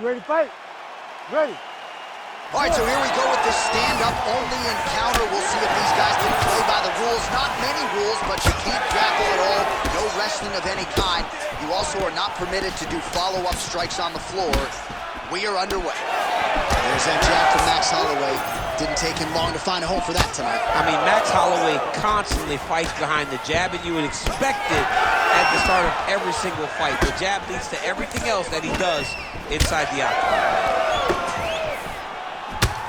You ready to fight? Ready. All right, so here we go with this stand-up only encounter. We'll see if these guys can play by the rules. Not many rules, but you can't grapple at all. No wrestling of any kind. You also are not permitted to do follow-up strikes on the floor. We are underway. There's that jab from Max Holloway. Didn't take him long to find a home for that tonight. I mean, Max Holloway constantly fights behind the jab, and you would expect it at the start of every single fight. The jab leads to everything else that he does inside the octagon.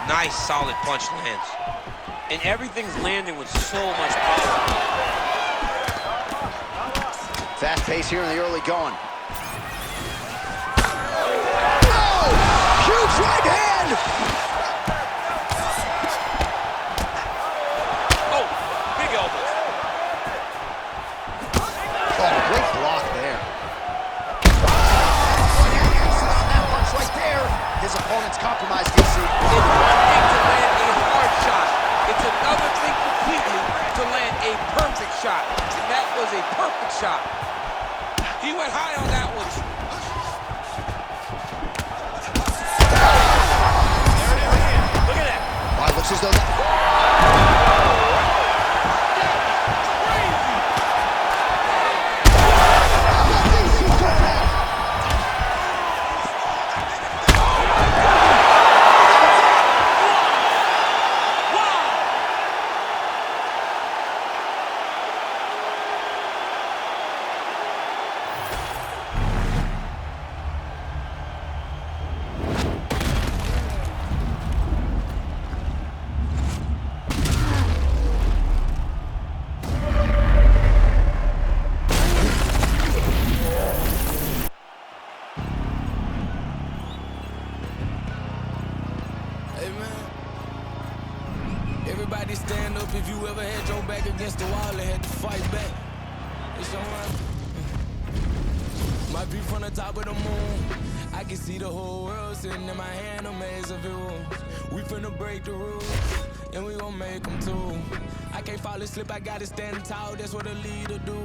Nice, solid punch lands. And everything's landing with so much power. Fast pace here in the early going. Oh! Huge right hand! Oh, big elbow. Oh, great block there. That punch right there. His opponent's compromised, DC. It's one thing to land a hard shot. It's another thing completely to land a perfect shot. And that was a perfect shot. He went high on that one. Look at that. All right, looks as though that... Everybody stand up if you ever had your back against the wall and had to fight back. It's alright. My view from the top of the moon. I can see the whole world sitting in my hand, a maze of rules. We finna break the rules, and we gon' make them too. I can't fall asleep, I gotta stand tall, that's what a leader do.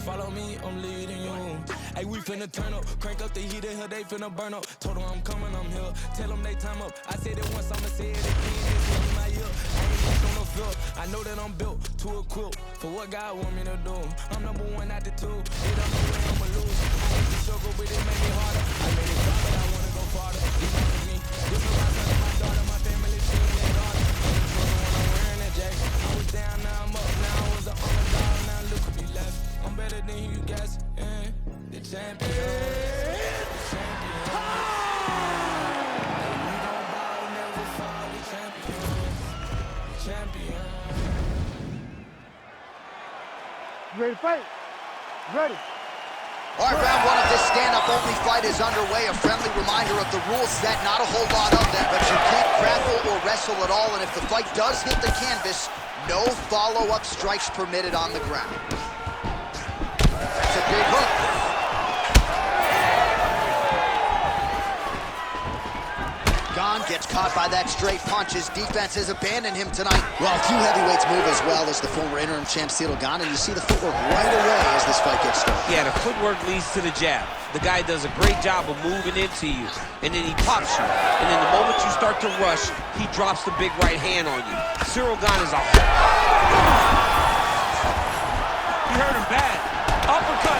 Follow me, I'm leading you. Hey, we finna turn up, crank up the heat in here, they finna burn up. Told them I'm coming, I'm here, tell them they time up. I said it once, I'ma say it again, it's in my ear. I ain't left on no field, I know that I'm built to equip for what God want me to do. I'm number one out the two, it don't know where I'ma lose. I hate the struggle, but it made me harder. I made it far, but I wanna go farther. You know me, this is my son and my daughter, my family, she and their daughter. I'm wearing that jacket, I was down, now I'm up, now I was an underdog, now look at me left. I'm better than you guys, yeah. The champion, the champion. And we gon' bow, never fall, the champion, the champion. You ready to fight? Ready. All right, round one of this stand-up only fight is underway. A friendly reminder of the rules set, not a whole lot of them, but you can't grapple or wrestle at all, and if the fight does hit the canvas, no follow-up strikes permitted on the ground. That's a big hook. Gone gets caught by that straight punch. His defense has abandoned him tonight. Well, a few heavyweights move as well as the former interim champ Ciryl Gane, and you see the footwork right away as this fight gets started. Yeah, the footwork leads to the jab. The guy does a great job of moving into you, and then he pops you. And then the moment you start to rush, he drops the big right hand on you. Ciryl Gane is a... You heard him bad. Uppercut.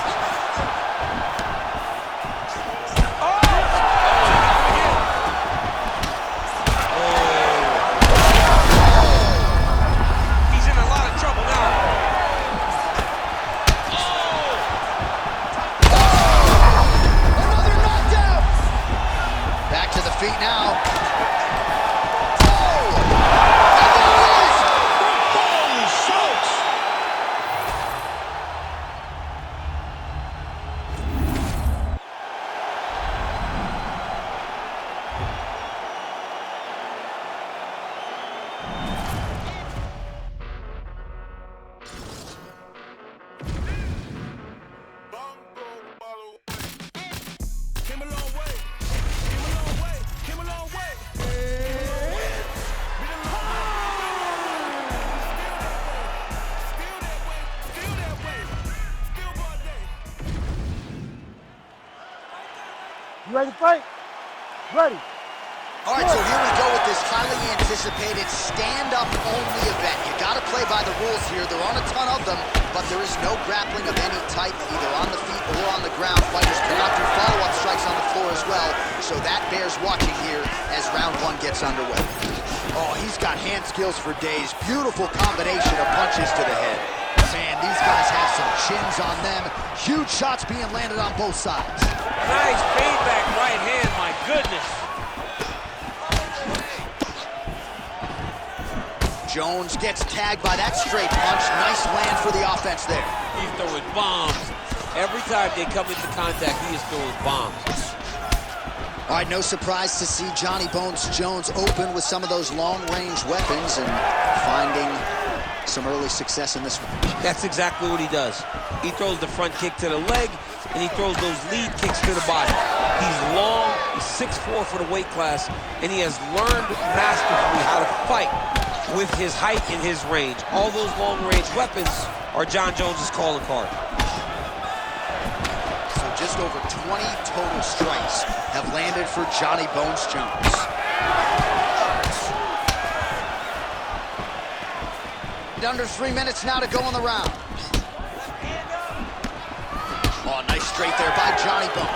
Feet now. Holy smokes! Came a long way. You ready to fight? Ready. All right, so here we go with this highly anticipated stand-up only event. You got to play by the rules here. There aren't a ton of them, but there is no grappling of any type, either on the feet or on the ground. Fighters cannot do follow-up strikes on the floor as well, so that bears watching here as round one gets underway. Oh, he's got hand skills for days. Beautiful combination of punches to the head. Man, these guys have some chins on them. Huge shots being landed on both sides. Nice feedback right hand, my goodness. Jones gets tagged by that straight punch. Nice land for the offense there. He's throwing bombs. Every time they come into contact, he is throwing bombs. All right, no surprise to see Johnny Bones Jones open with some of those long-range weapons and finding some early success in this one. That's exactly what he does. He throws the front kick to the leg, and he throws those lead kicks to the body. He's long, he's 6'4" for the weight class, and he has learned masterfully how to fight with his height and his range. All those long-range weapons are John Jones's calling card. So just over 20 total strikes have landed for Johnny Bones Jones. Under 3 minutes now to go in the round. Oh, nice straight there by Johnny Bones.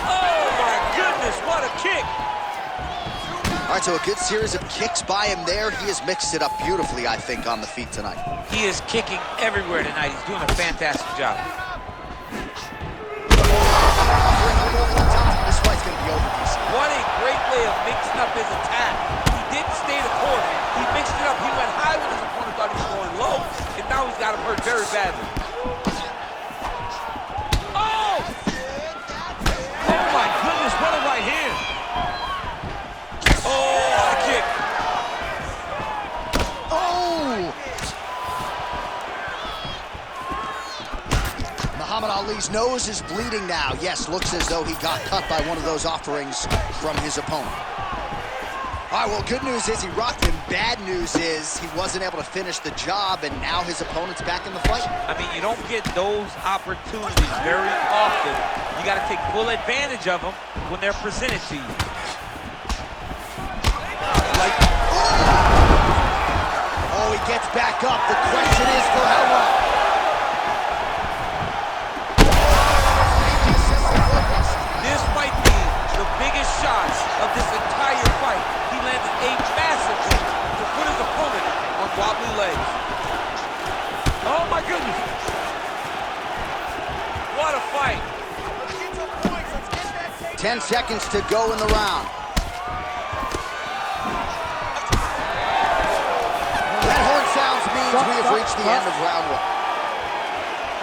Oh my goodness, what a kick! All right, so a good series of kicks by him there. He has mixed it up beautifully, I think, on the feet tonight. He is kicking everywhere tonight. He's doing a fantastic job. This fight's gonna be over, DC. What a great way of mixing up his attack. He didn't stay the course. He mixed it up. He went high when his opponent thought he was going low, and now he's got him hurt very badly. Oh! Oh my goodness, what a right hand. Oh, what a kick. Oh! Muhammad Ali's nose is bleeding now. Yes, looks as though he got cut by one of those offerings from his opponent. All right, well, good news is he rocked him. Bad news is he wasn't able to finish the job, and now his opponent's back in the fight. I mean, you don't get those opportunities very often. You got to take full advantage of them when they're presented to you. Oh, he gets back up. The question is for how long? This might be the biggest shots of this entire fight. He landed a massive kick to put his opponent on wobbly legs. Oh my goodness. What a fight. 10 seconds to go in the round. That horn sounds means we have reached the end of round one.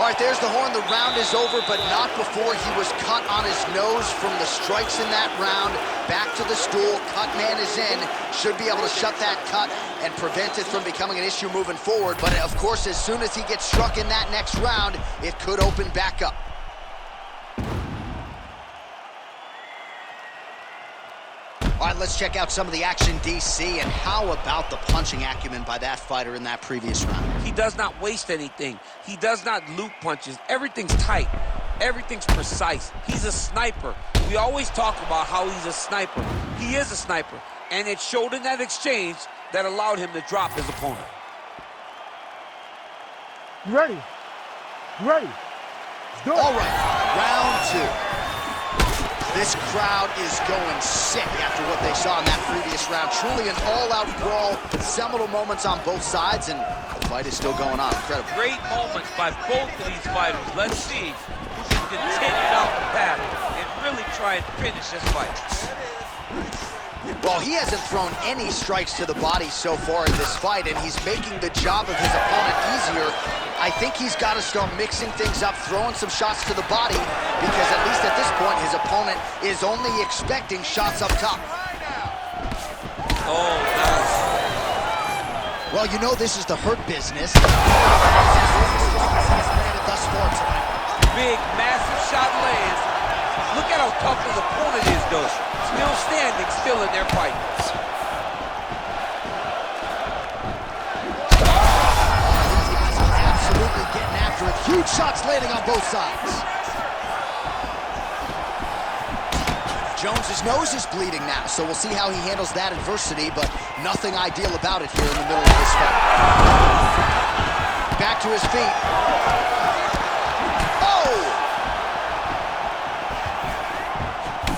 All right, there's the horn. The round is over, but not before he was cut on his nose from the strikes in that round. Back to the stool. Cut man is in. Should be able to shut that cut and prevent it from becoming an issue moving forward. But, of course, as soon as he gets struck in that next round, it could open back up. All right, let's check out some of the action, DC, and how about the punching acumen by that fighter in that previous round? He does not waste anything. He does not loop punches. Everything's tight. Everything's precise. He's a sniper. We always talk about how he's a sniper. He is a sniper, and it showed in that exchange that allowed him to drop his opponent. You ready? You ready? Let's do it. All right, round two. This crowd is going sick after what they saw in that previous round. Truly an all-out brawl, seminal moments on both sides, and the fight is still going on. Incredible. Great moments by both of these fighters. Let's see who can continue down the path and really try and finish this fight. Well, he hasn't thrown any strikes to the body so far in this fight, and he's making the job of his opponent easier. I think he's got to start mixing things up, throwing some shots to the body, because at least at this point, his opponent is only expecting shots up top. Oh, nice. Well, you know this is the hurt business. Thus far tonight. Big, massive shot lands. Look at how tough his opponent is, though. Still standing, still in their fight. Absolutely getting after it. Huge shots landing on both sides. Jones's nose is bleeding now, so we'll see how he handles that adversity, but nothing ideal about it here in the middle of this fight. Back to his feet. Oh!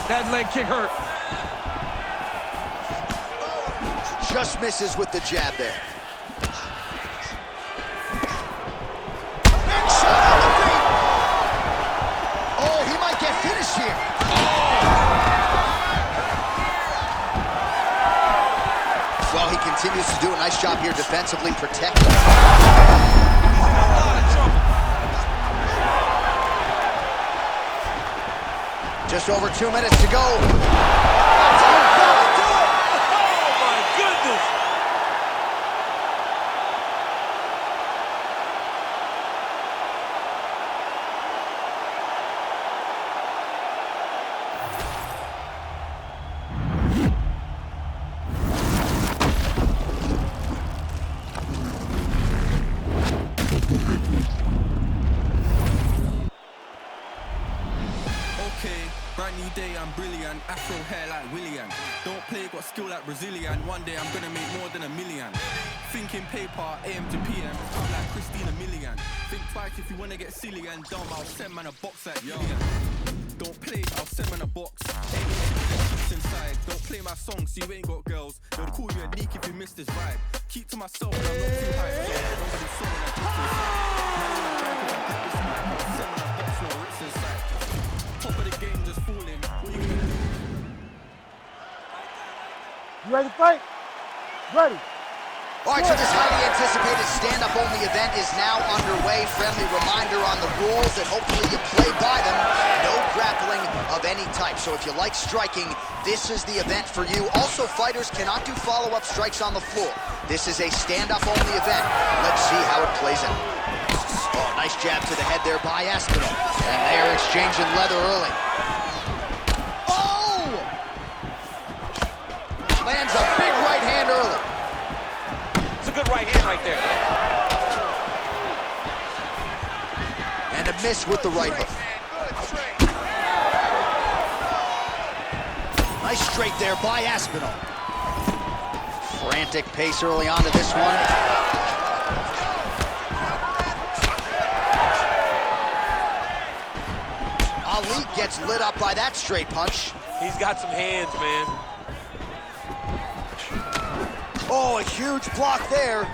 That leg kick hurt. Just misses with the jab there. Big shot on the feet. Oh, he might get finished here. Well, he continues to do a nice job here defensively protecting. Just over 2 minutes to go. Brand new day, I'm brilliant. Afro hair like William. Don't play, got skill like Brazilian. One day I'm gonna make more than $1 million. Thinking paper, AM to PM. I'm like Christina Millian. Think twice if you wanna get silly and dumb. I'll send man a box like Gillian. Don't play, I'll send man a box. Ain't no chicken inside. Don't play my song so you ain't got girls. They'll call you a neek if you miss this vibe. Keep to myself and I'm not too hype. So nobody saw when I took this. Man in the bank if I grip this mic. I'll send man a box, no Ritz inside. Top of the game just falling. What you gonna do? You ready to fight? Ready. All right, so this highly anticipated stand-up only event is now underway. Friendly reminder on the rules that hopefully you play by them. No grappling of any type. So if you like striking, this is the event for you. Also, fighters cannot do follow-up strikes on the floor. This is a stand-up only event. Let's see how it plays out. Oh, nice jab to the head there by Aspinall. And they're exchanging leather early. Oh! Lands a big right hand early. It's a good right hand right there. And a miss with the right hook. Nice straight there by Aspinall. Frantic pace early on to this one. Ali gets lit up by that straight punch. He's got some hands, man. Oh, a huge block there.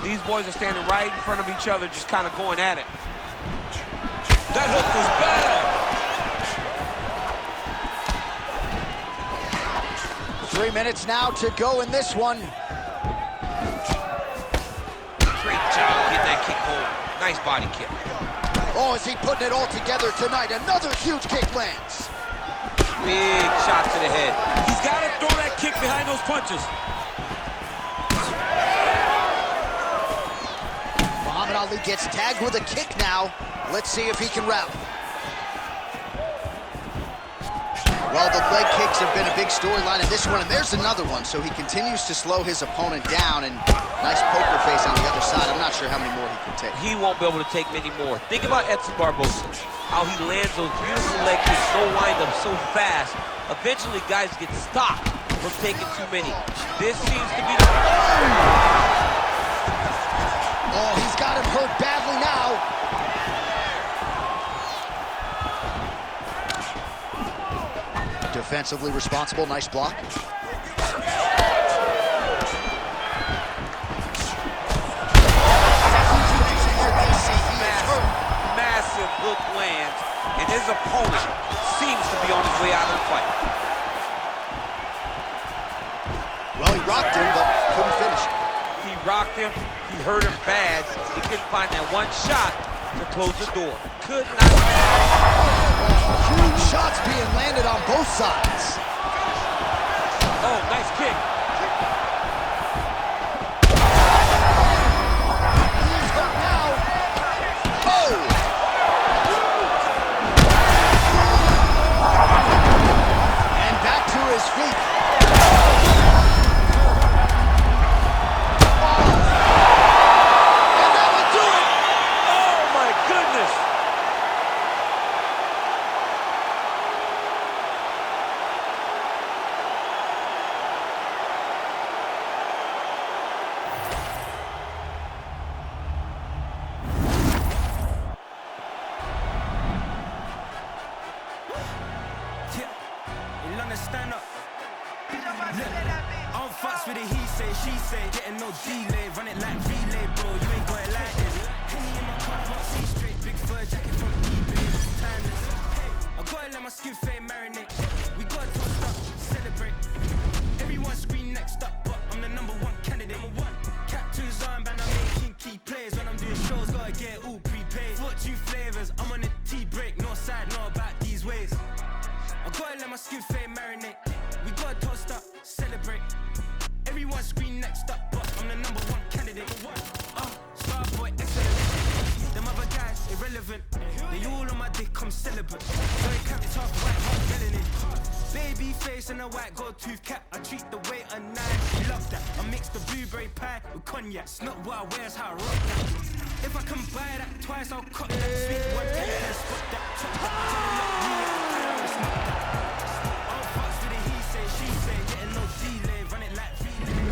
These boys are standing right in front of each other, just kind of going at it. That hook was bad. 3 minutes now to go in this one. Great job getting that kick home. Nice body kick. Oh, is he putting it all together tonight? Another huge kick lands. Big shot to the head. He's got to throw that kick behind those punches. Muhammad Ali gets tagged with a kick now. Let's see if he can rally. Well, the leg kicks have been a big storyline in this one, and there's another one. So he continues to slow his opponent down, and nice poker face on the other side. I'm not sure how many more he can take. He won't be able to take many more. Think about Edson Barboza, how he lands those beautiful leg kicks, no wind-up, so fast. Eventually, guys get stopped from taking too many. This seems to be the... Oh, he's got him hurt badly now. Defensively responsible, nice block. Massive hook lands, and his opponent seems to be on his way out of the fight. Well, he rocked him, but couldn't finish. He rocked him, he hurt him bad. He couldn't find that one shot to close the door. Could not. Huge shots being landed on both sides. Oh, nice kick. He's hurt now. Oh! And back to his feet. And that will do it. Oh, my goodness. say, getting no delay, run it like relay, bro. You ain't got it like this. Henny in my cup, not see straight, big fur jacket from eBay, timeless. I gotta let my skin fade marinate. We gotta toast up, celebrate. Everyone scream next up, but I'm the #1 candidate. Captain's armband, I'm making key plays. When I'm doing shows, gotta get it all prepaid. Fortune flavors, I'm on a tea break. No side, know about these ways. I gotta let my skin fade marinate. We gotta toast up, celebrate. Everyone scream next up, but I'm the #1 candidate. Starboy, excellent. Them other guys, irrelevant. They all on my dick, I'm celibate. Very cap tough, white hot melanin. Baby face and a white gold tooth cap. I treat the weight a 9. You love that. I mix the blueberry pie with cognac. It's not what I wear, it's how I rock that. If I can buy that twice, I'll cut that. Sweet one, can spot that. Chop that, tell them look me, I don't respect that. All fucks with the he say, she say. Getting no delay, run it like relay.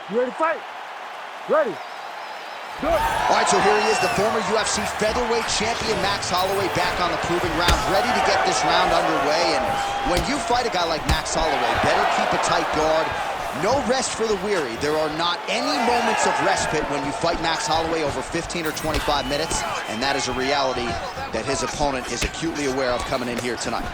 You ready to fight? Ready. Good. All right, so here he is, the former UFC featherweight champion, Max Holloway, back on the proving ground, ready to get this round underway. And when you fight a guy like Max Holloway, better keep a tight guard. No rest for the weary. There are not any moments of respite when you fight Max Holloway over 15 or 25 minutes, and that is a reality that his opponent is acutely aware of coming in here tonight.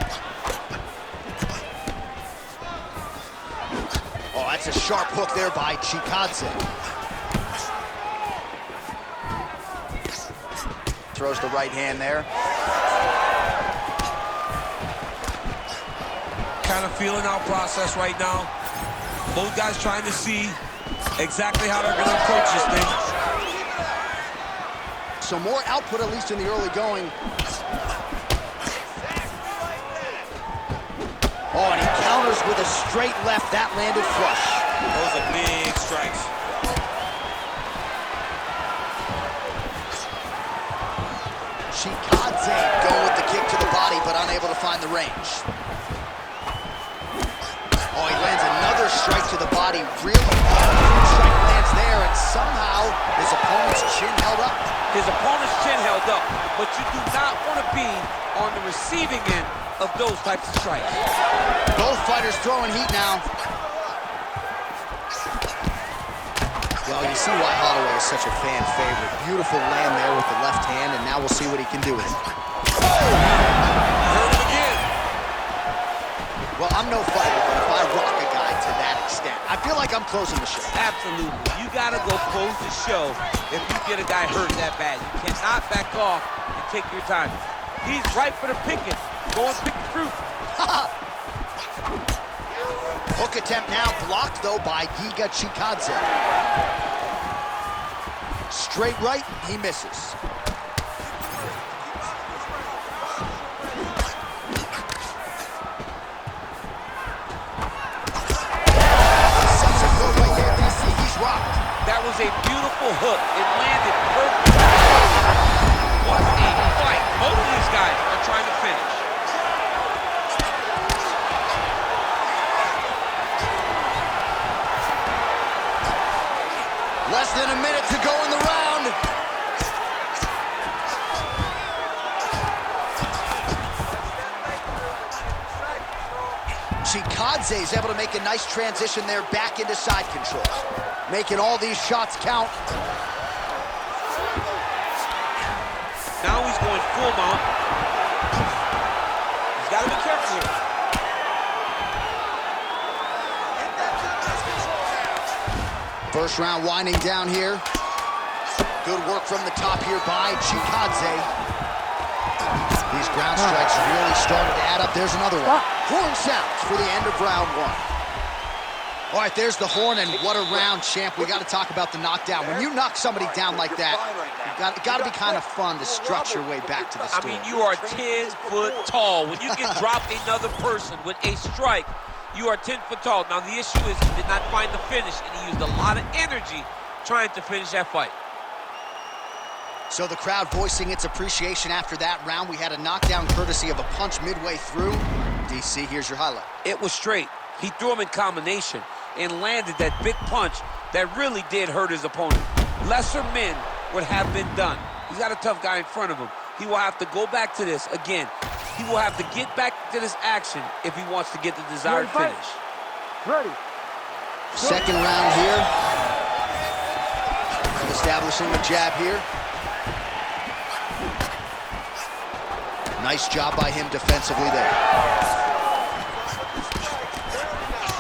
Oh, that's a sharp hook there by Chikadze. Throws the right hand there. Kind of feeling out process right now. Both guys trying to see exactly how they're going to approach this thing. So more output, at least in the early going. Oh, and he counters with a straight left. That landed flush. Those are big strikes. Chikadze going with the kick to the body, but unable to find the range. Oh, he lands another strike to the body. Really good strike lands there, and somehow his opponent's chin held up. His opponent's chin held up, but you do not want to be on the receiving end of those types of strikes. Both fighters throwing heat now. Well, you see why Holloway is such a fan favorite. Beautiful land there with the left hand, and now we'll see what he can do with it. Oh! Heard it again. Well, I'm no fighter, but if I rock a guy to that extent, I feel like I'm closing the show. Absolutely. You got to go close the show if you get a guy hurt that bad. You cannot back off and take your time. He's right for the picking. Go and pick the fruit. Hook attempt now blocked, though, by Giga Chikadze. Straight right, he misses. Sets a good right there, DC. He's rocked. That was a beautiful hook. It landed perfect. What a fight. Both of these guys are trying to finish. Less than a minute to go in the round. Chikadze is able to make a nice transition there back into side control. Making all these shots count. Now he's going full mount. He's got to be careful here. First round winding down here. Good work from the top here by Chikadze. These ground strikes really started to add up. There's another one. Horn sounds for the end of round one. All right, there's the horn, and what a round, champ. We got to talk about the knockdown. When you knock somebody down like that, it got to be kind of fun to strut your way back to the store. I mean, you are 10 foot tall. When you can drop another person with a strike, you are 10 foot tall. Now, the issue is he did not find the finish, and he used a lot of energy trying to finish that fight. So the crowd voicing its appreciation after that round. We had a knockdown courtesy of a punch midway through. DC, here's your highlight. It was straight. He threw him in combination and landed that big punch that really did hurt his opponent. Lesser men would have been done. He's got a tough guy in front of him. He will have to go back to this again. He will have to get back to this action if he wants to get the desired finish. Ready. Second round here. Establishing the jab here. Nice job by him defensively there.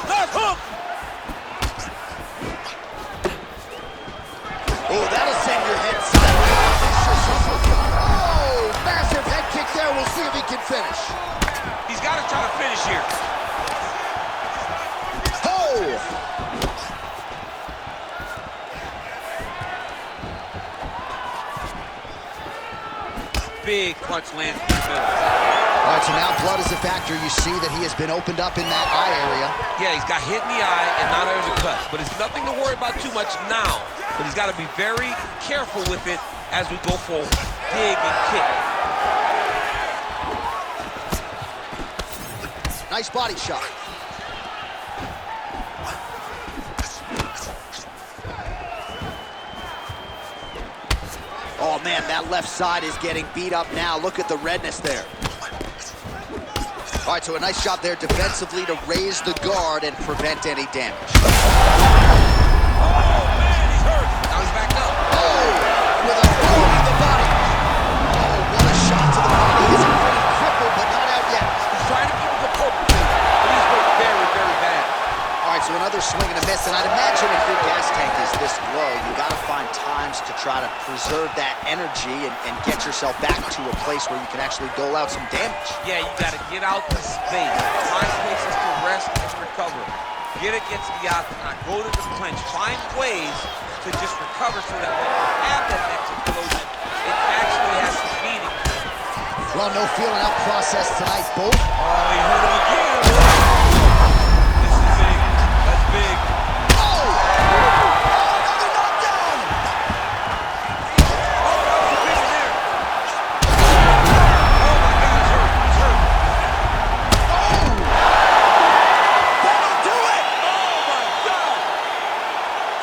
Left hook! Oh, that'll send your head sideways. Oh, massive head kick there. We'll see if he can finish. He's got to try to finish here. Oh! Big punch lands in the middle. All right, so now blood is a factor. You see that he has been opened up in that eye area. Yeah, he's got hit in the eye, and now there's a cut. But it's nothing to worry about too much now. But he's got to be very careful with it as we go forward. Dig and kick. Nice body shot. Oh, man, that left side is getting beat up now. Look at the redness there. All right, so a nice shot there defensively to raise the guard and prevent any damage. Oh, man, he's hurt. Now he's back up. Oh, with a blow to the body. Oh, what a shot to the body. He's pretty crippled, but not out yet. He's trying to keep him appropriate, but he's hurt very, very bad. All right, so another swing and a miss, and I'd imagine if your gas tank is this low, you got to find times to try to preserve that energy and get yourself back to a place where you can actually dole out some damage. Yeah, you got to get out the space. Find places to rest and recover. Get against the octagon. Go to the clinch. Find ways to just recover so that when you have that next explosion, it actually has some meaning. Well, no feeling out process tonight, both. Oh, he hurt him again. This is big. That's big. Oh! Another knockdown! Oh, that was a big one there. Oh, my God, he's hurt. He's hurt. Oh! That'll do it! Oh, my God.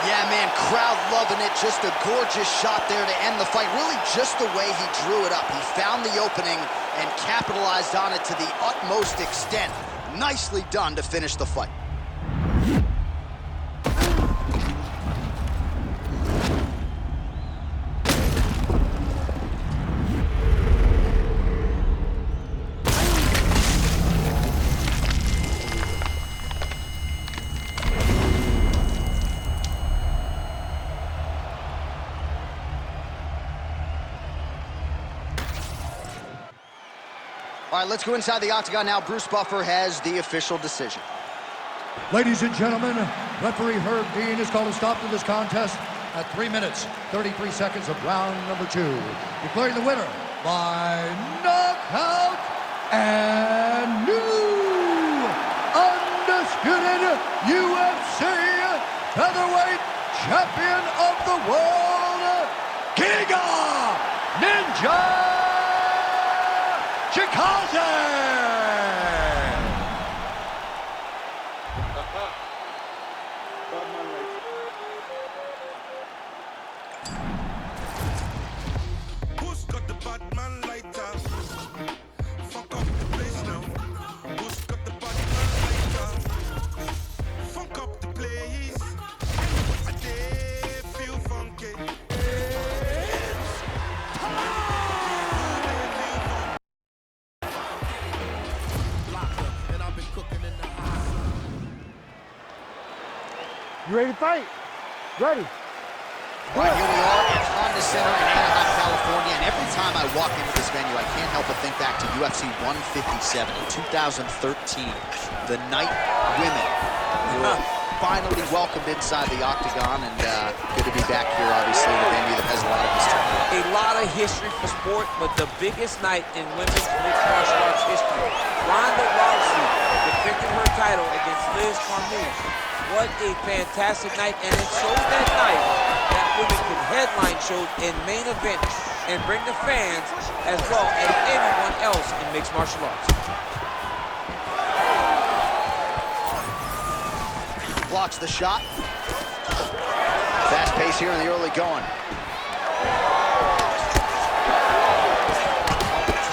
Yeah, man, crowd loving it. Just a gorgeous shot there to end the fight. Really just the way he drew it up. He found the opening and capitalized on it to the utmost extent. Nicely done to finish the fight. All right, let's go inside the octagon now. Bruce Buffer has the official decision. Ladies and gentlemen, referee Herb Dean has called a stop to this contest at 3 minutes, 33 seconds of round number 2. Declaring the winner by knockout and new undisputed UFC featherweight champion of the world, Giga Ninja Chikadze! Who's got the Batman lighter? Fuck up the place now. Who's got the Batman lighter? Fuck up the place. I did feel funky. And I've been cooking in the house. You ready to fight? Ready. All right, here we are at Honda Center in Anaheim, California, and every time I walk into this venue, I can't help but think back to UFC 157 in 2013. The night women were finally welcomed inside the octagon, and good to be back here, obviously, in a venue that has a lot of history. A lot of history for sport, but the biggest night in women's mixed martial arts history. Ronda Rousey defending her title against Liz Carmouche. What a fantastic night, and it shows that night that women can headline shows in main events and bring the fans as well as anyone else in mixed martial arts. Blocks the shot. Fast pace here in the early going.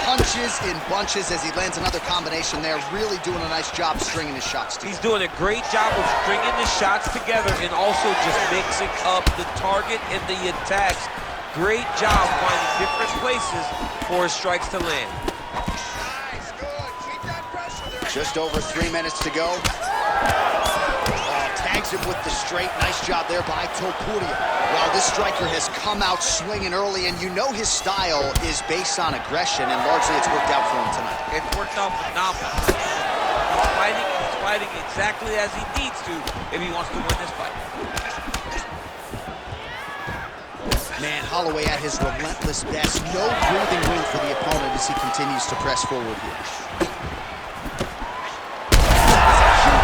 Punching punches in bunches as he lands another combination there. Really doing a nice job stringing his shots together. He's doing a great job of stringing the shots together and also just mixing up the target and the attacks. Great job finding different places for his strikes to land. Nice, good. Keep that pressure there. Just over 3 minutes to go. Tags him with the straight. Nice job there by Topuria. Wow, this striker has come out swinging early, and you know his style is based on aggression, and largely it's worked out for him tonight. It's worked out phenomenally. He's fighting exactly as he needs to if he wants to win this fight. Man, Holloway at his relentless best. No breathing room for the opponent as he continues to press forward here.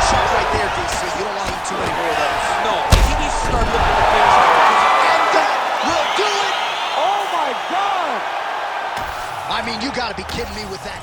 Shot right there, DC. You don't want to eat too many more of those. No, he needs to start looking to finish out. And that will do it! Oh my God! I mean, you gotta be kidding me with that.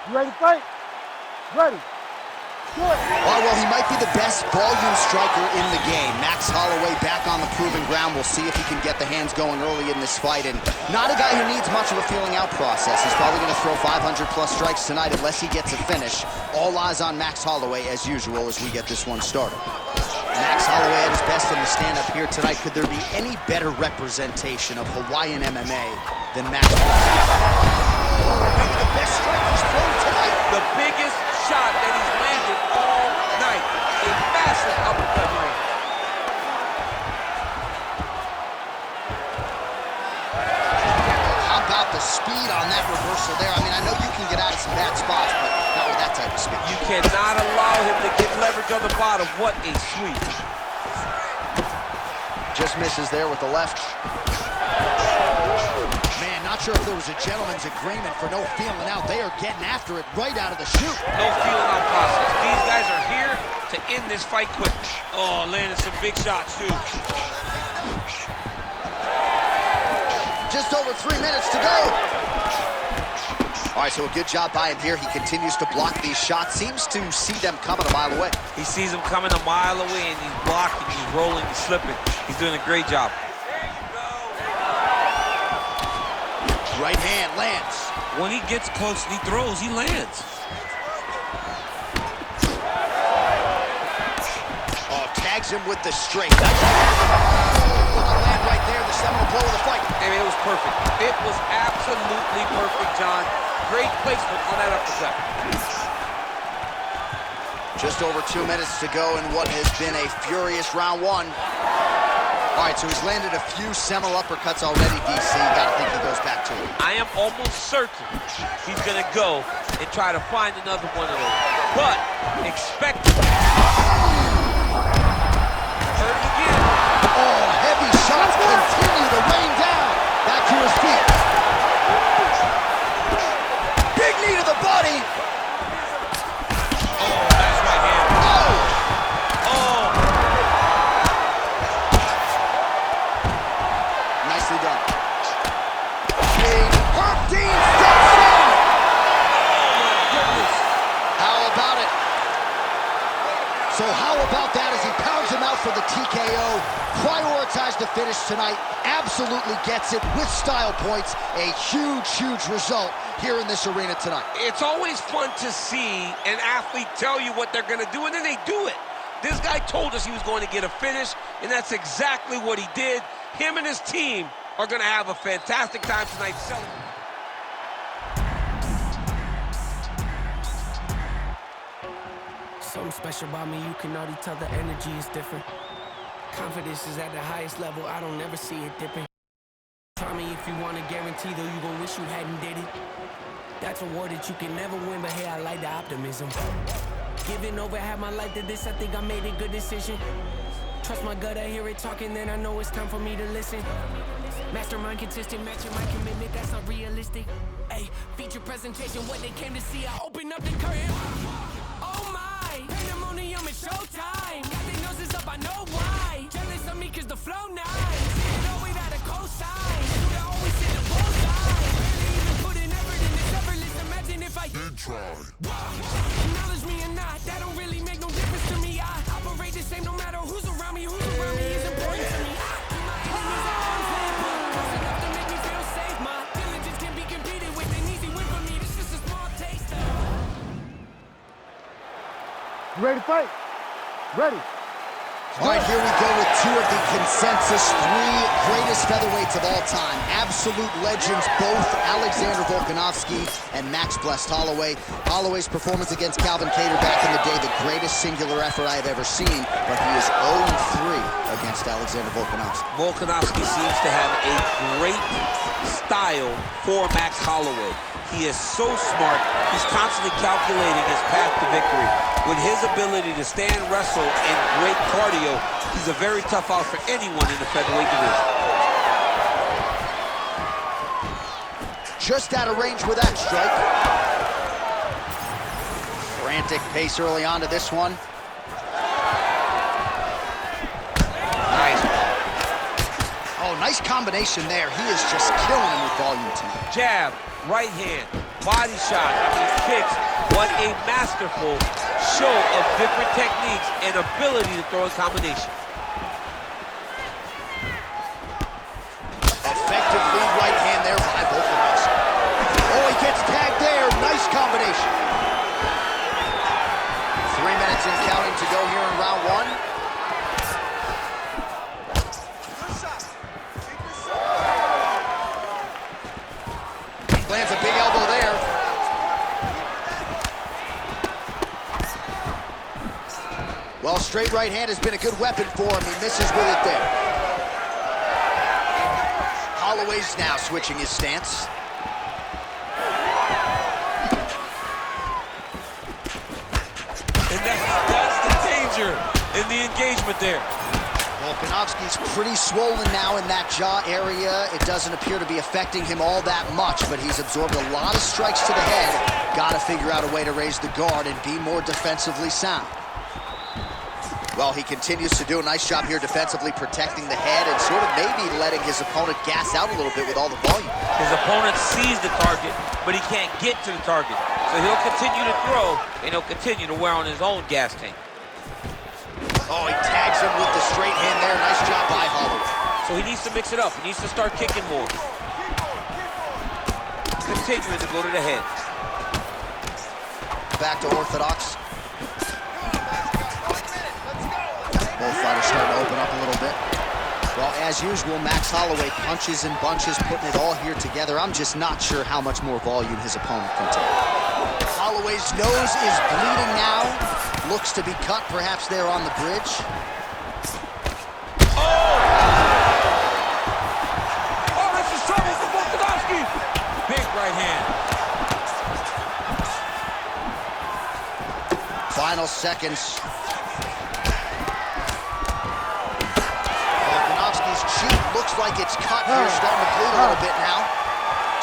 You ready to fight? Ready. Good. Oh, well, he might be the best volume striker in the game. Max Holloway back on the proving ground. We'll see if he can get the hands going early in this fight. And not a guy who needs much of a feeling out process. He's probably going to throw 500-plus strikes tonight unless he gets a finish. All eyes on Max Holloway, as usual, as we get this one started. Max Holloway at his best in the stand-up here tonight. Could there be any better representation of Hawaiian MMA than Max Holloway? Maybe the best strikers thrown tonight. The biggest shot that he's landed all night. A massive uppercut right. How about the speed on that reversal there? I mean, I know you can get out of some bad spots, but not with that type of speed. You cannot allow him to get leverage on the bottom. What a sweep. Just misses there with the left. Man, not sure if there was a gentleman's agreement for no feeling out. They are getting after it right out of the chute. No feeling out process. These guys are here to end this fight quick. Oh, landing some big shots, too. Just over 3 minutes to go. All right, so a good job by him here. He continues to block these shots. Seems to see them coming a mile away. He sees them coming a mile away, and he's blocking, he's rolling, he's slipping. He's doing a great job. Right hand lands. When he gets close and he throws, he lands. Oh, tags him with the straight. That's land right there, the seminal blow of the fight. I mean, it was perfect. It was absolutely perfect, John. Great placement on that uppercut. Just over 2 minutes to go in what has been a furious round one. All right, so he's landed a few seminal uppercuts already, DC. Gotta think he goes back to it. I am almost certain he's gonna go and try to find another one of those. But expect it. Heard it again. Oh, heavy shots continue to rain down. Back to his feet. Big knee to the body. Oh, that's right hand. Oh! Oh! for the TKO. Prioritized the finish tonight. Absolutely gets it with style points. A huge, huge result here in this arena tonight. It's always fun to see an athlete tell you what they're going to do, and then they do it. This guy told us he was going to get a finish, and that's exactly what he did. Him and his team are going to have a fantastic time tonight celebrating. Something special about me, you can already tell the energy is different. Confidence is at the highest level, I don't ever see it dipping. Try me if you want to guarantee, though you gon' wish you hadn't did it. That's a war that you can never win, but hey, I like the optimism. Giving over half my life to this, I think I made a good decision. Trust my gut, I hear it talking, then I know it's time for me to listen. Mastermind consistent, matching my commitment, that's not realistic. Hey, feature presentation, what they came to see, I open up the curtain. Oh my, pandemonium is showtime. Got their noses up, I know why. Jealous of me cause the flow nice. See it always at a cosign. Dude, I always hit the bullseye. Barely even put in effort in this effortless. Imagine if I did try. Acknowledge me or not, that don't really make no difference to me. I operate the same no matter who's around me. Who's around me is important to me. Keep my enemies at arm's length. Close enough to make me feel safe. My diligence can be competed with. An easy win for me, this is a small taste. You ready to fight? Ready. All right, here we go with two of the consensus three greatest featherweights of all time. Absolute legends, both Alexander Volkanovski and Max Blessed Holloway. Holloway's performance against Calvin Kattar back in the day, the greatest singular effort I have ever seen, but he is 0-3 against Alexander Volkanovski. Volkanovski seems to have a great style for Max Holloway. He is so smart, he's constantly calculating his path to victory. With his ability to stand, wrestle, and great cardio, he's a very tough out for anyone in the featherweight division. Just out of range with that strike. Frantic pace early on to this one. Nice. Oh, nice combination there. He is just killing him with volume tonight. Jab, right hand, body shot, kicks. What a masterful show of different techniques and ability to throw in combination. Effective lead right hand there by Volkanovski. Oh, he gets tagged there. Nice combination. 3 minutes and counting to go here in round one. Lands a big elbow there. Well, straight right hand has been a good weapon for him. He misses with it there. Holloway's now switching his stance. And that's the danger in the engagement there. Volkanovski's pretty swollen now in that jaw area. It doesn't appear to be affecting him all that much, but he's absorbed a lot of strikes to the head. Got to figure out a way to raise the guard and be more defensively sound. Well, he continues to do a nice job here defensively, protecting the head and sort of maybe letting his opponent gas out a little bit with all the volume. His opponent sees the target, but he can't get to the target. So he'll continue to throw, and he'll continue to wear on his own gas tank. Oh, he tags him with the straight hand there. Nice job by Holloway. So he needs to mix it up. He needs to start kicking more. Continuing to go to the head. Back to orthodox. Both fighters starting to open up a little bit. Well, as usual, Max Holloway punches and bunches, putting it all here together. I'm just not sure how much more volume his opponent can take. Holloway's nose is bleeding now. Looks to be cut, perhaps there on the bridge. Oh, this is trouble for Volkanovski. Big right hand. Final seconds. Volkanovski's cheek looks like it's cut here, starting to bleed a little bit now.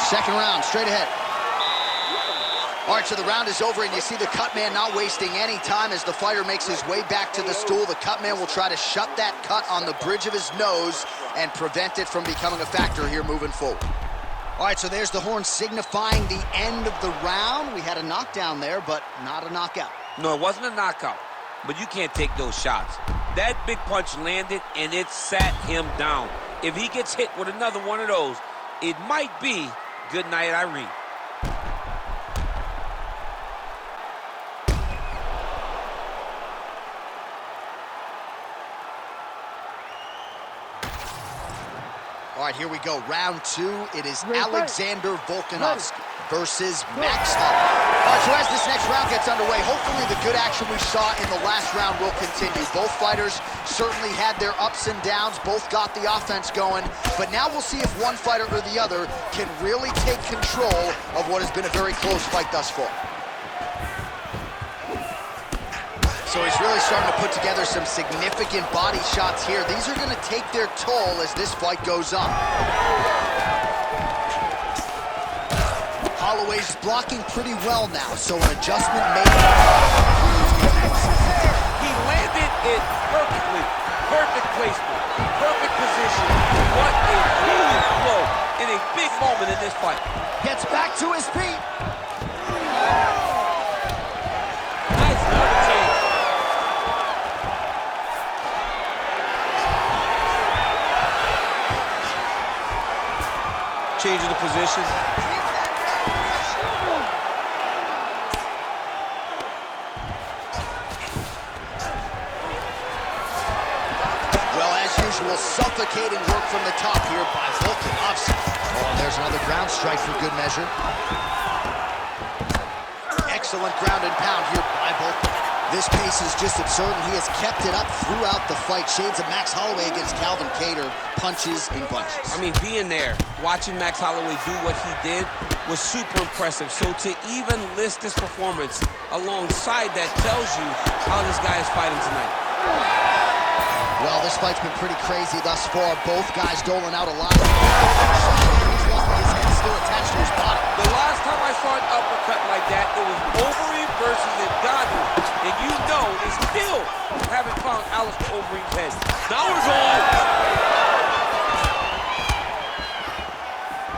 Second round, straight ahead. All right, so the round is over, and you see the cut man not wasting any time as the fighter makes his way back to the stool. The cut man will try to shut that cut on the bridge of his nose and prevent it from becoming a factor here moving forward. All right, so there's the horn signifying the end of the round. We had a knockdown there, but not a knockout. No, it wasn't a knockout, but you can't take those shots. That big punch landed, and it sat him down. If he gets hit with another one of those, it might be good night, Irene. All right, here we go. Round 2. It is Alexander Volkanovski versus Max Holloway. All right, so as this next round gets underway, hopefully the good action we saw in the last round will continue. Both fighters certainly had their ups and downs. Both got the offense going. But now we'll see if one fighter or the other can really take control of what has been a very close fight thus far. So he's really starting to put together some significant body shots here. These are going to take their toll as this fight goes on. Holloway's blocking pretty well now, so an adjustment made. He landed it perfectly. Perfect placement, perfect position. What a huge blow in a big moment in this fight. Gets back to his feet. Nice counter change. Changing the position. Well, as usual, suffocating work from the top here by Volkanovski. Oh, and there's another ground strike for good measure. Excellent ground and pound here by Volkanovski. This pace is just absurd, and he has kept it up throughout the fight. Shades of Max Holloway against Calvin Kattar, punches and bunches. I mean, being there, watching Max Holloway do what he did was super impressive. So to even list this performance alongside that tells you how this guy is fighting tonight. Well, this fight's been pretty crazy thus far. Both guys doling out a lot. He's lucky his head's still attached to his body. The last time I saw an uppercut like that, it was Overeem versus Ngannou. And you know they still haven't found Alistair Overeem's head. Now we're going.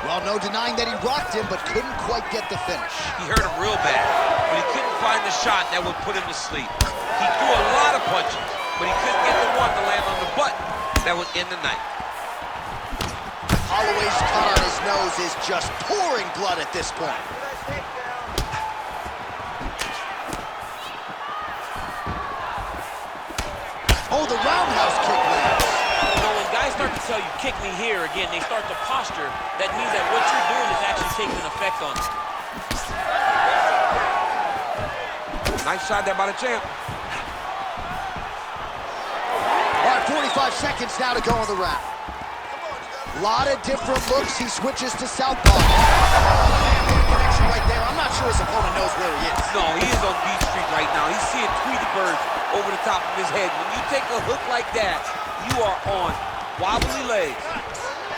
Well, no denying that he rocked him, but couldn't quite get the finish. He hurt him real bad, but he couldn't find the shot that would put him to sleep. He threw a lot of punches, but he couldn't get the one to land on the button that would end the night. Holloway's cut on his nose is just pouring blood at this point. Oh, the roundhouse kick lands. You know, when guys start to tell you, kick me here, again, they start to posture. That means that what you're doing is actually taking an effect on them. Nice shot there by the champ. All right, 45 seconds now to go in the round. A lot of different looks. He switches to southpaw. Connection right there. I'm not sure his opponent knows where he is. No, he is on Beach Street right now. He's seeing Tweety Bird over the top of his head. When you take a hook like that, you are on wobbly legs.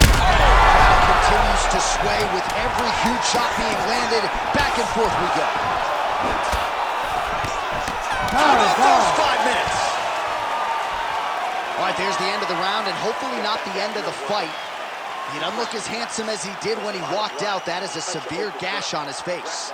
Crowd continues to sway with every huge shot being landed. Back and forth we go. How about those 5 minutes? All right, there's the end of the round, and hopefully not the end of the fight. He doesn't look as handsome as he did when he walked out. That is a severe gash on his face.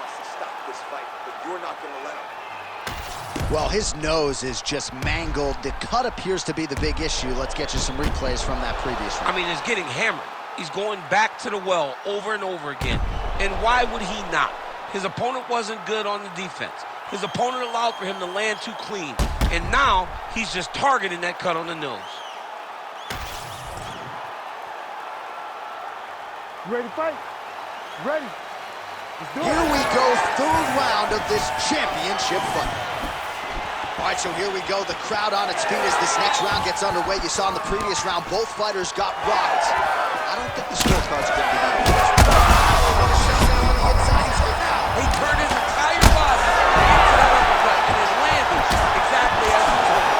Well, his nose is just mangled. The cut appears to be the big issue. Let's get you some replays from that previous round. I mean, it's getting hammered. He's going back to the well over and over again. And why would he not? His opponent wasn't good on the defense. His opponent allowed for him to land too clean. And now, he's just targeting that cut on the nose. You ready to fight? Ready. Let's do it. Here we go, third round of this championship fight. All right, so here we go. The crowd on its feet as this next round gets underway. You saw in the previous round, both fighters got rocked. I don't think the scorecards are going to be equal. He turned his entire body into that uppercut, and it landed exactly as he was hoping.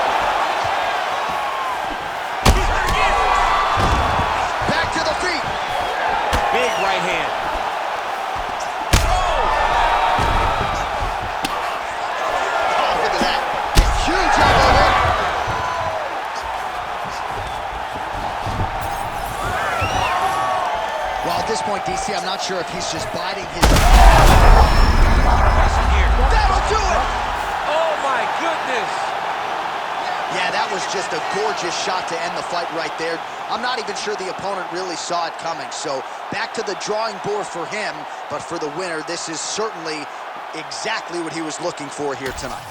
He's hurt again. Back to the feet. Big right hand. Oh, look at that. Huge elbow there. Well, at this point, DC, I'm not sure if he's just biding his... Pressing here. That'll do it! Oh, my goodness. Yeah, that was just a gorgeous shot to end the fight right there. I'm not even sure the opponent really saw it coming. So back to the drawing board for him, but for the winner, this is certainly exactly what he was looking for here tonight.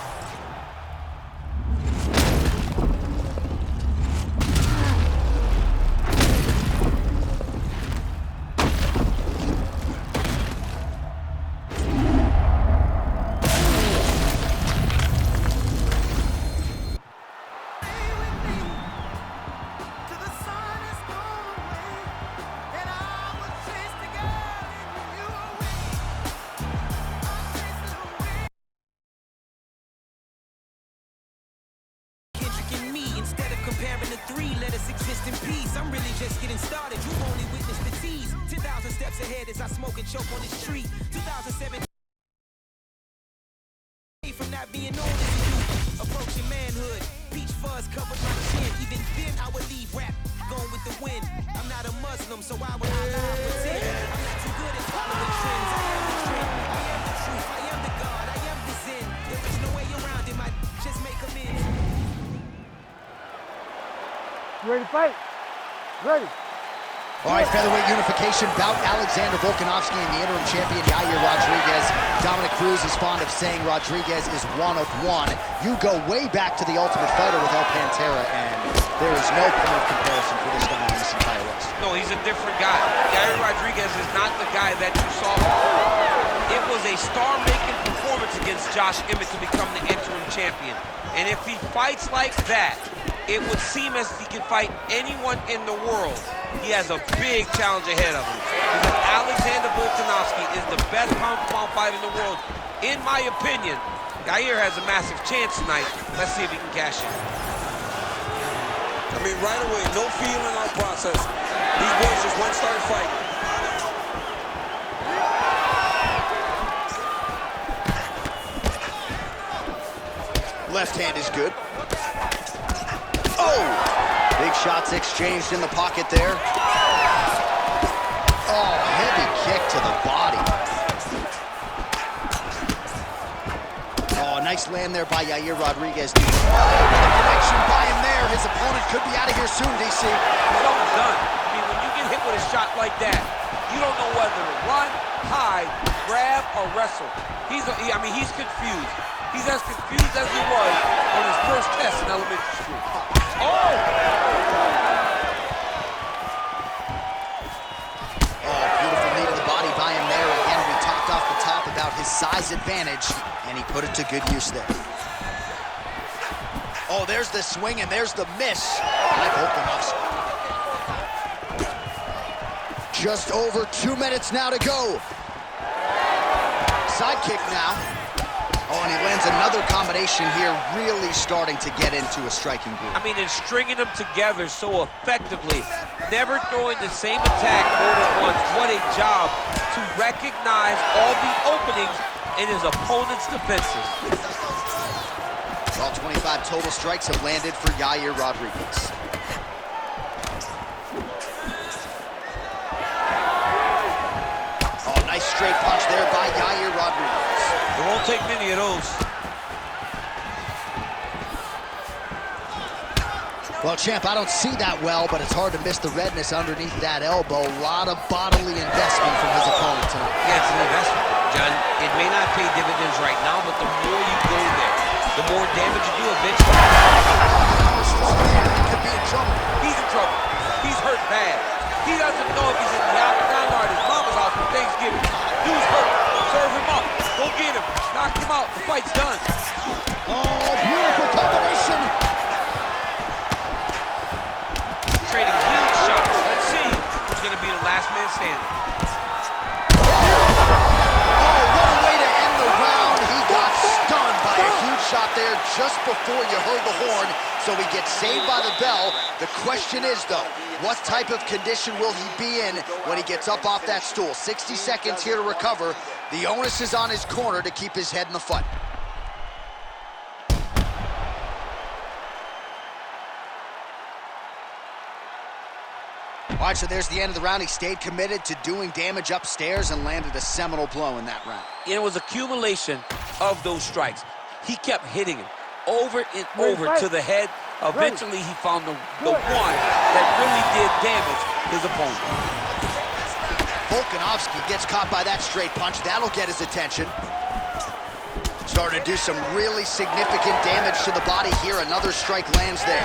Instead of comparing the three, let us exist in peace. I'm really just getting started. You've only witnessed the tease. 10,000 steps ahead as I smoke and choke on this tree. 2007. From not being known as a youth, approaching manhood. Peach fuzz covered my chin. Even then, I would leave rap going with the wind. I'm not a Muslim, so why would I lie and pretend? I'm not too good at following trends. I am the trend. I am the truth. I am the God. I am the sin. There is no way around it. I just make amends. You ready to fight? Ready. All right, featherweight unification bout. Alexander Volkanovski and the interim champion Yair Rodriguez. Dominic Cruz is fond of saying Rodriguez is one of one. You go way back to the Ultimate Fighter with El Pantera, and there is no point of comparison for this guy in this entire race. No, he's a different guy. Yair Rodriguez is not the guy that you saw before. It was a star-making performance against Josh Emmett to become the interim champion. And if he fights like that, it would seem as if he can fight anyone in the world. He has a big challenge ahead of him. Because Alexander Volkanovski is the best pound-for-pound fighter in the world. In my opinion, Yair has a massive chance tonight. Let's see if he can cash in. I mean, right away, no feel in our process. These boys just want to start fighting. Left hand is good. Oh! Big shots exchanged in the pocket there. Oh, heavy kick to the body. Oh, nice land there by Yair Rodriguez. Oh, the connection by him there. His opponent could be out of here soon, DC. He's almost done. I mean, when you get hit with a shot like that, you don't know whether to run, hide, grab, or wrestle. He's confused. He's as confused as he was on his first test in elementary school. Oh! Oh, beautiful knee to the body by him there. Again, we talked off the top about his size advantage, and he put it to good use there. Oh, there's the swing, and there's the miss by Volkanovski. Just over 2 minutes now to go. Side kick now. Oh, and he lands another combination here, really starting to get into a striking groove. I mean, and stringing them together so effectively, never throwing the same attack more than once. What a job to recognize all the openings in his opponent's defenses. All 25 total strikes have landed for Yair Rodriguez. Oh, nice straight punch there by Yair Rodriguez. It won't take many of those. Well, champ, I don't see that well, but it's hard to miss the redness underneath that elbow. A lot of bodily investment from his opponent tonight. Yeah, it's an investment, John. It may not pay dividends right now, but the more you go there, the more damage you do eventually. He could be in trouble. He's in trouble. He's hurt bad. He doesn't know if he's in the octagon or at his mama's house for Thanksgiving. Dude's hurt. Serve him up. Go get him. Knock him out. The fight's done. Oh, beautiful combination. Trading huge shots. Let's see who's going to be the last man standing. Oh, what a way to end the round. He got stunned by a huge shot there just before you heard the horn, so he gets saved by the bell. The question is, though, what type of condition will he be in when he gets up off that stool? 60 seconds here to recover. The onus is on his corner to keep his head in the fight. All right, so there's the end of the round. He stayed committed to doing damage upstairs and landed a seminal blow in that round. It was accumulation of those strikes. He kept hitting him over and over to the head Eventually, he found the one that really did damage his opponent. Volkanovski gets caught by that straight punch. That'll get his attention. Starting to do some really significant damage to the body here. Another strike lands there.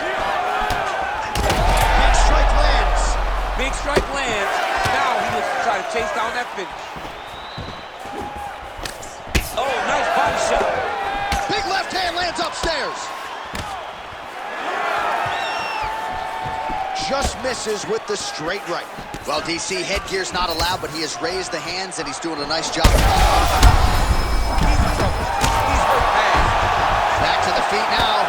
Big strike lands. Big strike lands. Now he looks to try to chase down that finish. Oh, nice body shot. Big left hand lands upstairs. Just misses with the straight right. Well, DC, headgear's not allowed, but he has raised the hands, and he's doing a nice job. He's in trouble. He's hurt bad. Back to the feet now.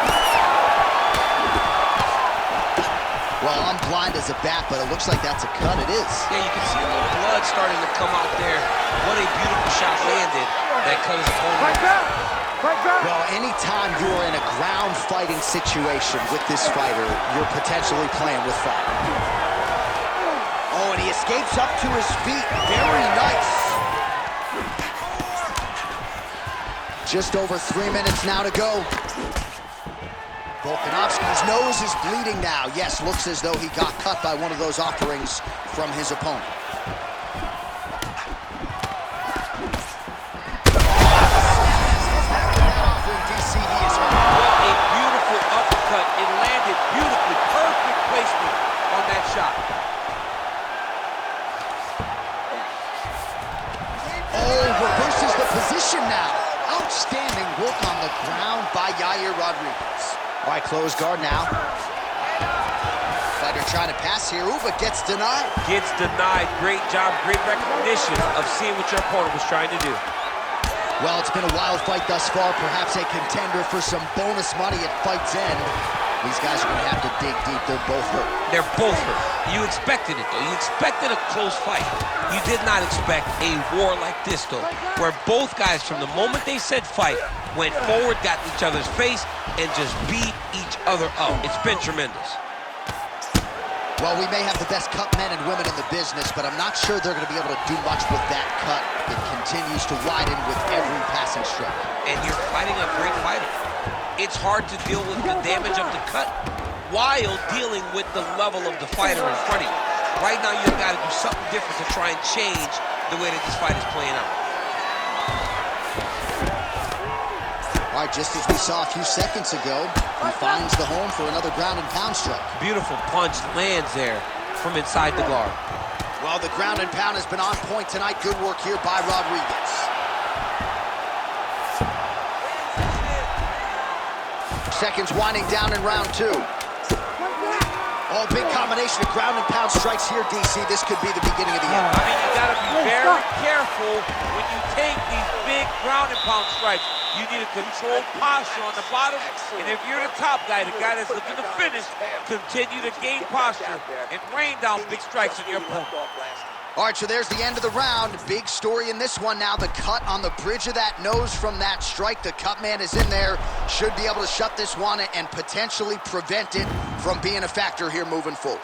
Well, I'm blind as a bat, but it looks like that's a cut. It is. Yeah, you can see a little blood starting to come out there. What a beautiful shot landed that cut his opponent. Well, anytime you are in a ground fighting situation with this fighter, you're potentially playing with fire. Oh, and he escapes up to his feet. Very nice. Just over 3 minutes now to go. Volkanovski's nose is bleeding now. Yes, looks as though he got cut by one of those offerings from his opponent. What a beautiful uppercut. It landed beautifully. Perfect placement on that shot. Oh, reverses the position now. Outstanding work on the ground by Yair Rodriguez. All right, close guard now. Fighter trying to pass here. Ooh, but gets denied. Gets denied. Great job. Great recognition of seeing what your opponent was trying to do. Well, it's been a wild fight thus far. Perhaps a contender for some bonus money at fight's end. These guys are going to have to dig deep. They're both hurt. They're both hurt. You expected it, though. You expected a close fight. You did not expect a war like this, though, where both guys, from the moment they said fight, went forward, got in each other's face, and just beat each other up. It's been tremendous. Well, we may have the best cut men and women in the business, but I'm not sure they're going to be able to do much with that cut. It continues to widen with every passing stroke. And you're fighting a great fighter. It's hard to deal with the damage of the cut while dealing with the level of the fighter in front of you. Right now, you've got to do something different to try and change the way that this fight is playing out. All right, just as we saw a few seconds ago, he finds the home for another ground and pound strike. Beautiful punch lands there from inside the guard. Well, the ground and pound has been on point tonight. Good work here by Rodriguez. Seconds winding down in round two. Oh, big combination of ground and pound strikes here, DC. This could be the beginning of the end. I mean, you got to be very careful when you take these big ground and pound strikes. You need a controlled posture on the bottom, and if you're the top guy, the guy that's looking to finish, continue to gain posture and rain down big strikes on your opponent. All right, so there's the end of the round. Big story in this one now. The cut on the bridge of that nose from that strike. The cut man is in there. Should be able to shut this one and potentially prevent it from being a factor here moving forward.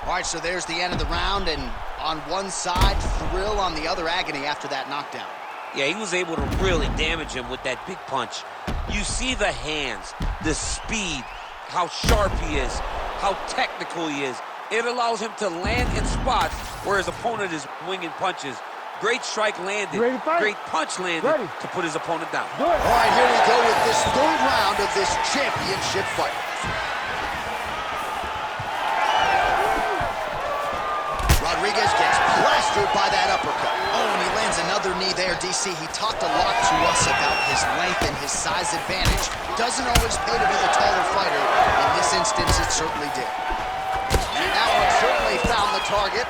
All right, so there's the end of the round, and on one side, thrill, on the other, agony after that knockdown. Yeah, he was able to really damage him with that big punch. You see the hands, the speed, how sharp he is, how technical he is. It allows him to land in spots where his opponent is winging punches. Great strike landed, great punch landed to put his opponent down. All right, here we go with this third round of this championship fight. Rodriguez gets plastered by that uppercut. Oh, and he lands another knee there, DC. He talked a lot to us about his length and his size advantage. Doesn't always pay to be the taller fighter. In this instance, it certainly did. And that one certainly found the target.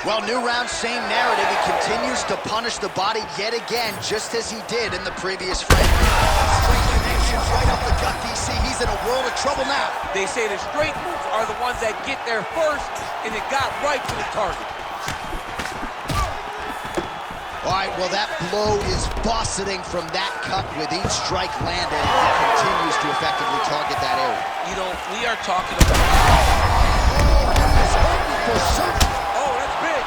Well, new round, same narrative. He continues to punish the body yet again, just as he did in the previous fight. Straight connections right up the gut, DC. He's in a world of trouble now. They say the straight moves are the ones that get there first, and it got right to the target. All right, well, that blow is bossing from that cut with each strike landed. He continues to effectively target that area. You know, we are talking about... Oh, he is hurting for certain. Oh, that's big.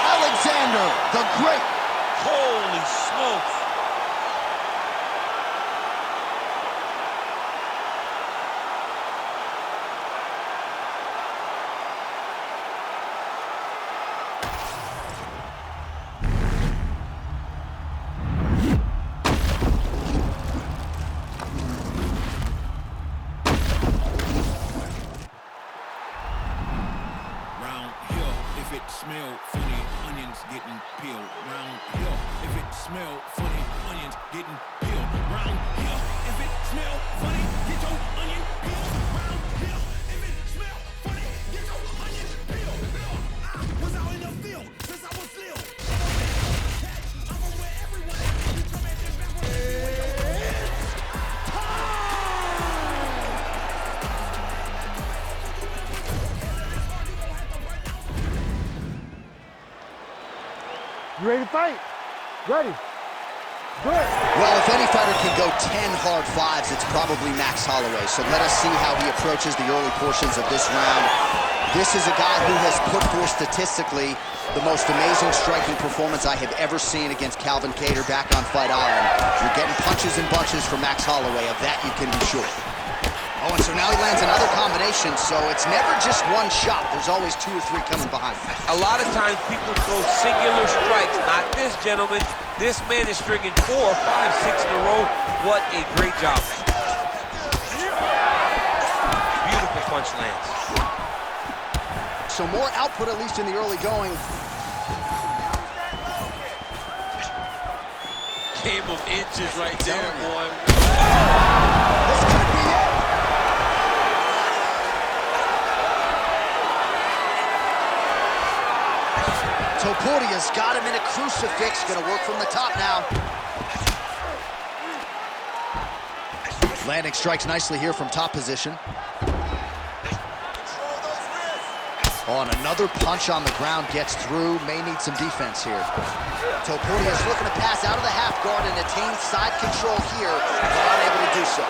Alexander, the Great. Holy smell funny, onions getting peeled round here. If it smell funny, onions getting peeled round here. If it smell funny, get your onion peeled round here. If it smell funny, get your onion peeled. I was out in the field since I was little. I'm from where everyone you come at this back with You ready to fight? Ready. Good. Well, if any fighter can go 10 hard fives, it's probably Max Holloway. So let us see how he approaches the early portions of this round. This is a guy who has put forth statistically the most amazing striking performance I have ever seen against Calvin Kattar back on Fight Island. You're getting punches and bunches from Max Holloway. Of that you can be sure. Oh, and so now he lands another combination, so it's never just one shot. There's always 2 or 3 coming behind. A lot of times people throw singular strikes. Not this gentleman. This man is stringing 4, 5, 6 in a row. What a great job. Beautiful punch lands. So more output, at least in the early going. Game of inches right there, boy. This could be it. Topuria's got him in a crucifix. Gonna work from the top now. Landing strikes nicely here from top position. Oh, and another punch on the ground gets through. May need some defense here. Topuria's looking to pass out of the half guard and attain side control here, but unable to do so.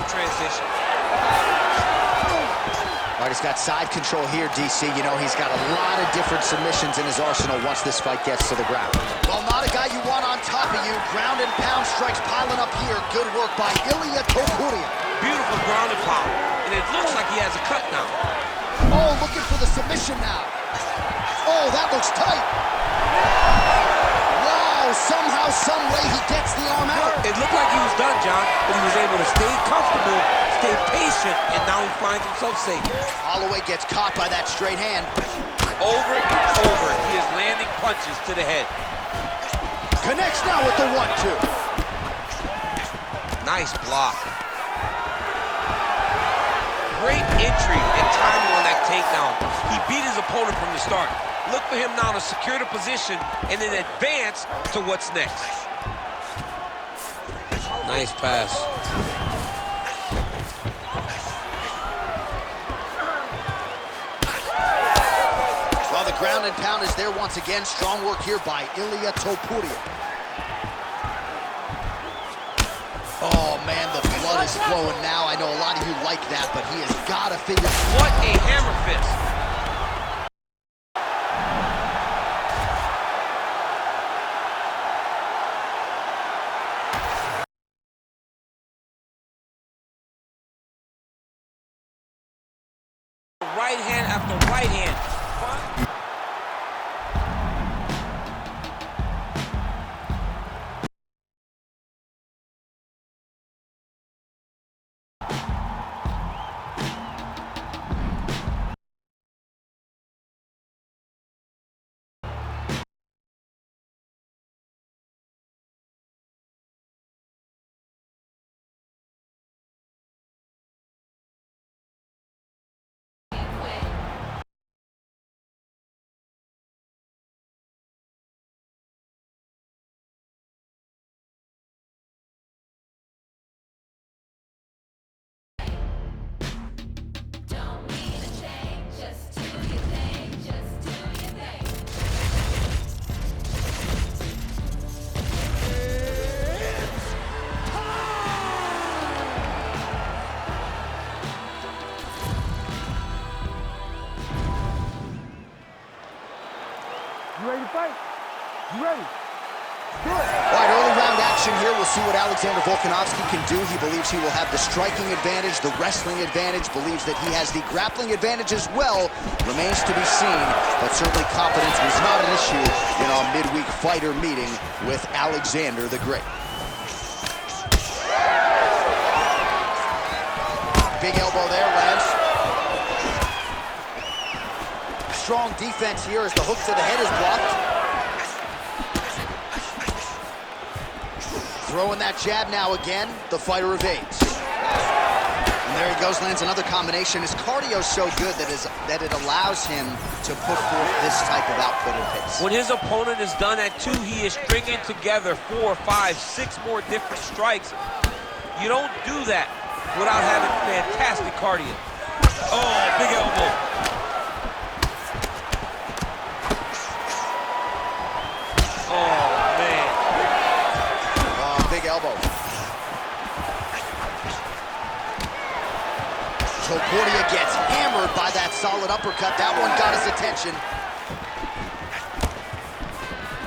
Transition. All right, he's got side control here, DC. You know, he's got a lot of different submissions in his arsenal once this fight gets to the ground. Well, not a guy you want on top of you. Ground and pound strikes piling up here. Good work by Ilia Topuria. Beautiful ground and pound. And it looks like he has a cut now. Oh, looking for the submission now. Oh, that looks tight. Wow, somehow, some way he gets the arm out. It looked like he was done, John, but he was able to stay comfortable, stay patient, and now he finds himself safe. Holloway gets caught by that straight hand. Over and over, he is landing punches to the head. Connects now with the 1-2. Nice block. Great entry and timing on that takedown. He beat his opponent from the start. Look for him now to secure the position and then advance to what's next. Nice pass. Well, the ground and pound is there once again. Strong work here by Ilia Topuria. Oh, man, the blood is flowing now. I know a lot of you like that, but he has got to figure... What a hammer fist. Right hand after right hand. You ready to fight? You ready? Do it. All right, early round action here. We'll see what Alexander Volkanovski can do. He believes he will have the striking advantage, the wrestling advantage, believes that he has the grappling advantage as well. Remains to be seen, but certainly confidence was not an issue in our midweek fighter meeting with Alexander the Great. Big elbow there, Lance. Strong defense here as the hook to the head is blocked. Throwing that jab now again. The fighter evades. And there he goes, lands another combination. His cardio's so good that it allows him to put forth this type of output and pace. When his opponent is done at 2, he is stringing together 4, 5, 6 more different strikes. You don't do that without having fantastic cardio. Oh, big elbow. Oh, man. Big elbow. Topuria gets hammered by that solid uppercut. That one got his attention.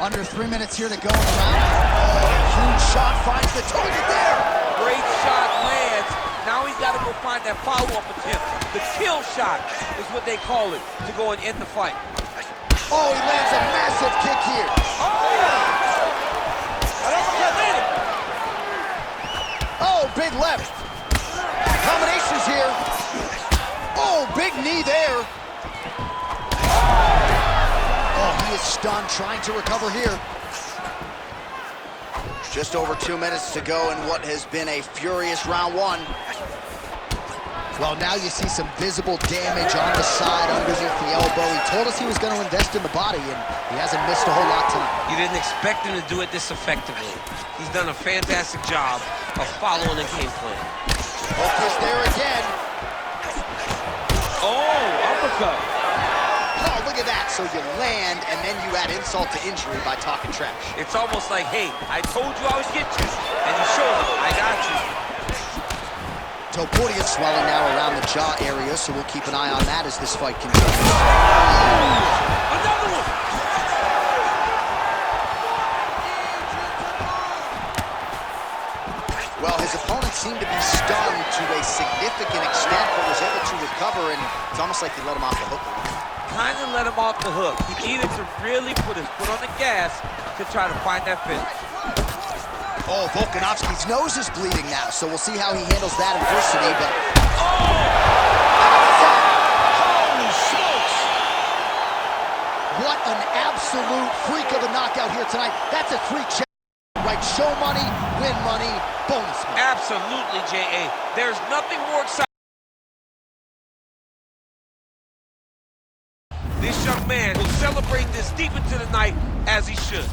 Under 3 minutes here to go in the round. Oh, huge shot finds the target there. Great shot lands. Now he's got to go find that follow-up attempt. The kill shot is what they call it to go and end the fight. Oh, he lands a massive kick here. Oh, big left. Combinations here. Oh, big knee there. Oh, he is stunned, trying to recover here. Just over 2 minutes to go in what has been a furious round 1. Well, now you see some visible damage on the side underneath the elbow. He told us he was going to invest in the body, and he hasn't missed a whole lot tonight. You didn't expect him to do it this effectively. He's done a fantastic job of following the game plan. Hook is there again. Oh, uppercut. Oh, look at that. So you land, and then you add insult to injury by talking trash. It's almost like, hey, I told you I would get you. And he showed him, I got you. Topuria swelling now around the jaw area, so we'll keep an eye on that as this fight continues. Another one. Well, his opponent seemed to be stunned to a significant extent, but was able to recover, and it's almost like he let him off the hook. Kind of let him off the hook. He needed to really put his foot on the gas to try to find that finish. Oh, Volkanovski's nose is bleeding now, so we'll see how he handles that adversity, but... Holy smokes! What an absolute freak of a knockout here tonight. That's a 3-check, right? Show money, win money, bonus money. Absolutely, J.A. There's nothing more exciting. This young man will celebrate this deep into the night as he should.